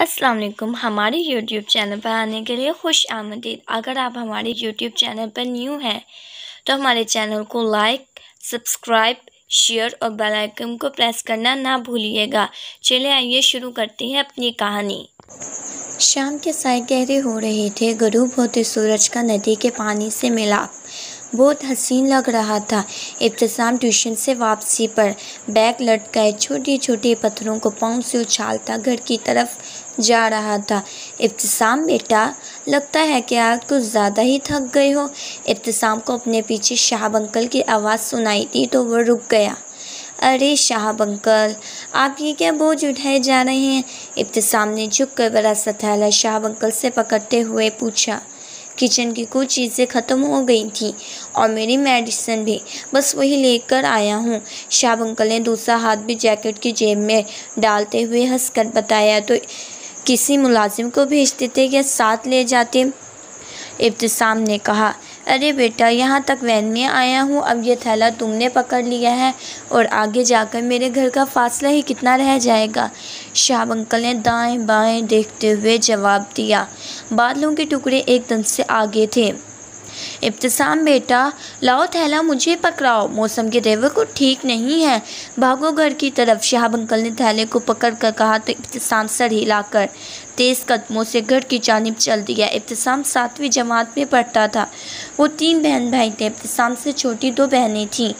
अस्सलाम वालेकुम। हमारे YouTube चैनल पर आने के लिए खुश आमदीद। अगर आप हमारे YouTube चैनल पर न्यू हैं तो हमारे चैनल को लाइक, सब्सक्राइब, शेयर और बेल आइकन को प्रेस करना ना भूलिएगा। चलिए आइए शुरू करते हैं अपनी कहानी। शाम के साए गहरे हो रहे थे। गरूब होते सूरज का नदी के पानी से मिलाप बहुत हसीन लग रहा था। इब्तिसाम ट्यूशन से वापसी पर बैग लटकाए छोटे छोटे पत्थरों को पाँव से उछालता घर की तरफ जा रहा था। इब्तिसाम बेटा, लगता है कि आज कुछ ज़्यादा ही थक गए हो। इब्तिसाम को अपने पीछे शाहब अंकल की आवाज़ सुनाई दी तो वह रुक गया। अरे शाहब अंकल, आप ये क्या बोझ उठाए जा रहे हैं? इब्तिसाम ने झुककर बड़ा सा थैला शाहब अंकल से पकड़ते हुए पूछा। किचन की कुछ चीज़ें ख़त्म हो गई थी और मेरी मेडिसिन भी, बस वही लेकर आया हूँ। शाहब अंकल ने दूसरा हाथ भी जैकेट की जेब में डालते हुए हंसकर बताया। तो किसी मुलाजिम को भेज देते या साथ ले जाते? इब्तिसाम ने कहा। अरे बेटा, यहाँ तक वैन में आया हूँ, अब ये थैला तुमने पकड़ लिया है और आगे जाकर मेरे घर का फासला ही कितना रह जाएगा? शाहब अंकल ने दाएं बाएं देखते हुए जवाब दिया। बादलों के टुकड़े एकदम से आगे थे। इब्तिसाम बेटा, लाओ थैला, मुझे पकड़ाओ, मौसम के तेवर को ठीक नहीं है, भागो घर की तरफ। शाहब अंकल ने थैले को पकड़ कर कहा तो इब्तिसाम सर हिलाकर तेज़ कदमों से घर की जानिब चल दिया। इब्तिसाम 7वीं जमात में पढ़ता था। वो 3 बहन भाई थे। इब्तिसाम से छोटी 2 बहनें थीं,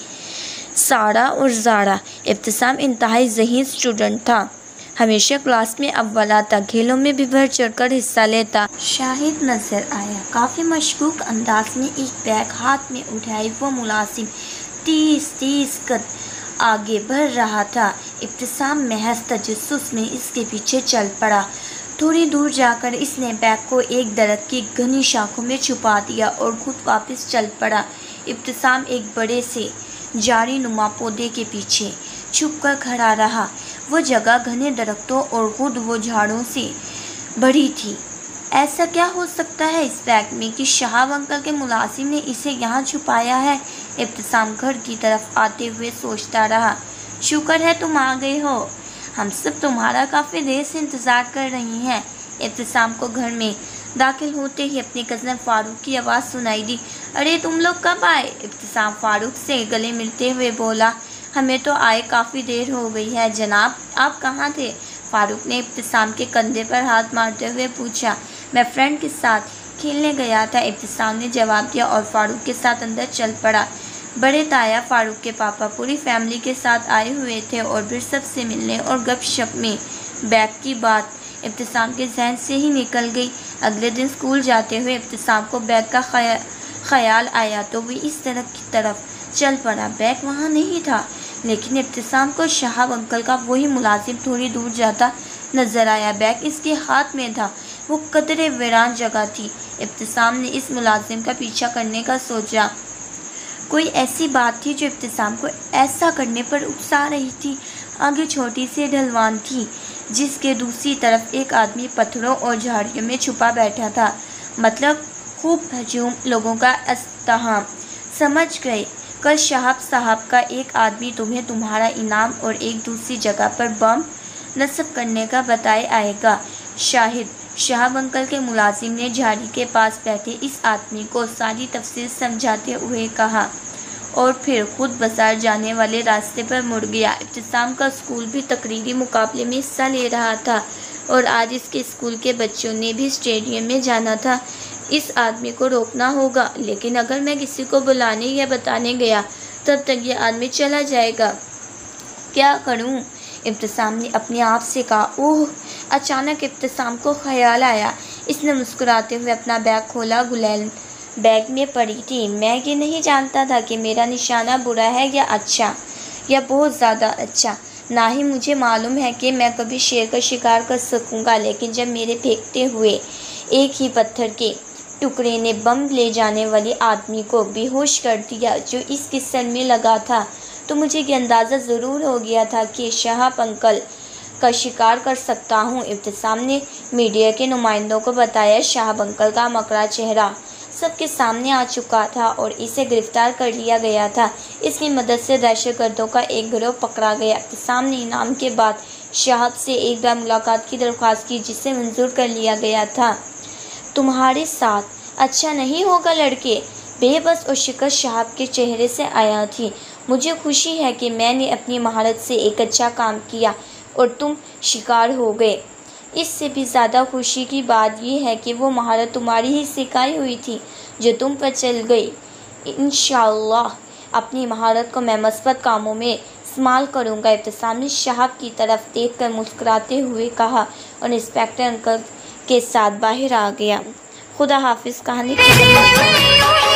सारा और ज़ारा। इब्तिसाम इंतहाई ज़हीन स्टूडेंट था, हमेशा क्लास में अव्वला था, खेलों में भी बढ़ चढ़कर हिस्सा लेता। शाहिद नजर आया, काफ़ी मशकूक अंदाज में एक बैग हाथ में उठाए वो मुलाजिम 30 कद आगे बढ़ रहा था। इब्तिसाम महज तजस्सुस में इसके पीछे चल पड़ा। थोड़ी दूर जाकर इसने बैग को एक दरख्त की घनी शाखों में छुपा दिया और खुद वापस चल पड़ा। इब्तिसाम एक बड़े से जारी नुमा पौधे के पीछे छुपकर खड़ा रहा। वो जगह घने दरख्तों और खुद वो झाड़ों से भरी थी। ऐसा क्या हो सकता है इस बैग में कि शाहब अंकल के मुलाजिम ने इसे यहाँ छुपाया है? इब्तिसाम घर की तरफ आते हुए सोचता रहा। शुक्र है तुम आ गए हो, हम सब तुम्हारा काफ़ी देर से इंतज़ार कर रही हैं। इब्तिसाम को घर में दाखिल होते ही अपने कज़न फ़ारूक की आवाज़ सुनाई दी। अरे तुम लोग कब आए? इब्तिसाम फ़ारूक से गले मिलते हुए बोला। हमें तो आए काफ़ी देर हो गई है जनाब, आप कहाँ थे? फ़ारूक ने इब्तिसाम के कंधे पर हाथ मारते हुए पूछा। मैं फ्रेंड के साथ खेलने गया था, इब्तिसाम ने जवाब दिया और फ़ारूक के साथ अंदर चल पड़ा। बड़े ताया फ़ारूक के पापा पूरी फैमिली के साथ आए हुए थे और फिर सबसे मिलने और गपशप में बैग की बात इब्तिसाम के जहन से ही निकल गई। अगले दिन स्कूल जाते हुए इब्तिसाम को बैग का ख्याल आया तो वो इस तरफ चल पड़ा। बैग वहाँ नहीं था, लेकिन इब्तिसाम को शाहब अंकल का वही मुलाजिम थोड़ी दूर जाता नजर आया। बैग इसके हाथ में था। वो कदरे वीरान जगह थी। इब्तिसाम ने इस मुलाजिम का पीछा करने का सोचा। कोई ऐसी बात थी जो इब्तिसाम को ऐसा करने पर उकसा रही थी। आगे छोटी सी ढलवान थी जिसके दूसरी तरफ एक आदमी पत्थरों और झाड़ियों में छुपा बैठा था। मतलब खूब हजूम लोगों का अस्तहाम। समझ गए, कल शाहब साहब का एक आदमी तुम्हें तुम्हारा इनाम और एक दूसरी जगह पर बम नस्ब करने का बताए आएगा। शाहब अंकल के मुलाजिम ने झाड़ी के पास बैठे इस आदमी को सारी तफसील समझाते हुए कहा और फिर खुद बाजार जाने वाले रास्ते पर मुड़ गया। इब्तिसाम का स्कूल भी तकरीरी मुकाबले में हिस्सा ले रहा था और आज इसके स्कूल के बच्चों ने भी स्टेडियम में जाना था। इस आदमी को रोकना होगा, लेकिन अगर मैं किसी को बुलाने या बताने गया तब तक ये आदमी चला जाएगा। क्या करूं? इब्तिसाम ने अपने आप से कहा। ओह! अचानक इब्तिसाम को ख्याल आया। इसने मुस्कुराते हुए अपना बैग खोला। गुलैल बैग में पड़ी थी। मैं ये नहीं जानता था कि मेरा निशाना बुरा है या अच्छा, या बहुत ज़्यादा अच्छा। ना ही मुझे मालूम है कि मैं कभी शेर का शिकार कर सकूँगा, लेकिन जब मेरे फेंकते हुए एक ही पत्थर के टुकड़े ने बम ले जाने वाले आदमी को बेहोश कर दिया जो इसके सर में लगा था, तो मुझे ये अंदाज़ा ज़रूर हो गया था कि शाहब अंकल का शिकार कर सकता हूँ। इब्तिसाम ने मीडिया के नुमाइंदों को बताया। शाहब अंकल का मकरा चेहरा सबके सामने आ चुका था और इसे गिरफ्तार कर लिया गया था। इसकी मदद से दहशतगर्दों का एक गिरोह पकड़ा गया। इब्तिसाम ने इनाम के बाद शहाब से एक बार मुलाकात की दरख्वास्त की, जिसे मंजूर कर लिया गया था। तुम्हारे साथ अच्छा नहीं होगा लड़के, बेबस और शिकस्त शहाब के चेहरे से आया थी। मुझे खुशी है कि मैंने अपनी महारत से एक अच्छा काम किया और तुम शिकार हो गए। इससे भी ज़्यादा खुशी की बात यह है कि वो महारत तुम्हारी ही सिखाई हुई थी जो तुम पर चल गई। इंशाअल्लाह अपनी महारत को मैं मस्बत कामों में इस्तेमाल करूँगा। इब्तिसाम ने शहाब की तरफ देखकर मुस्कुराते हुए कहा और इंस्पेक्टर अंकल के साथ बाहर आ गया। खुदा हाफिज़। कहानी खत्म।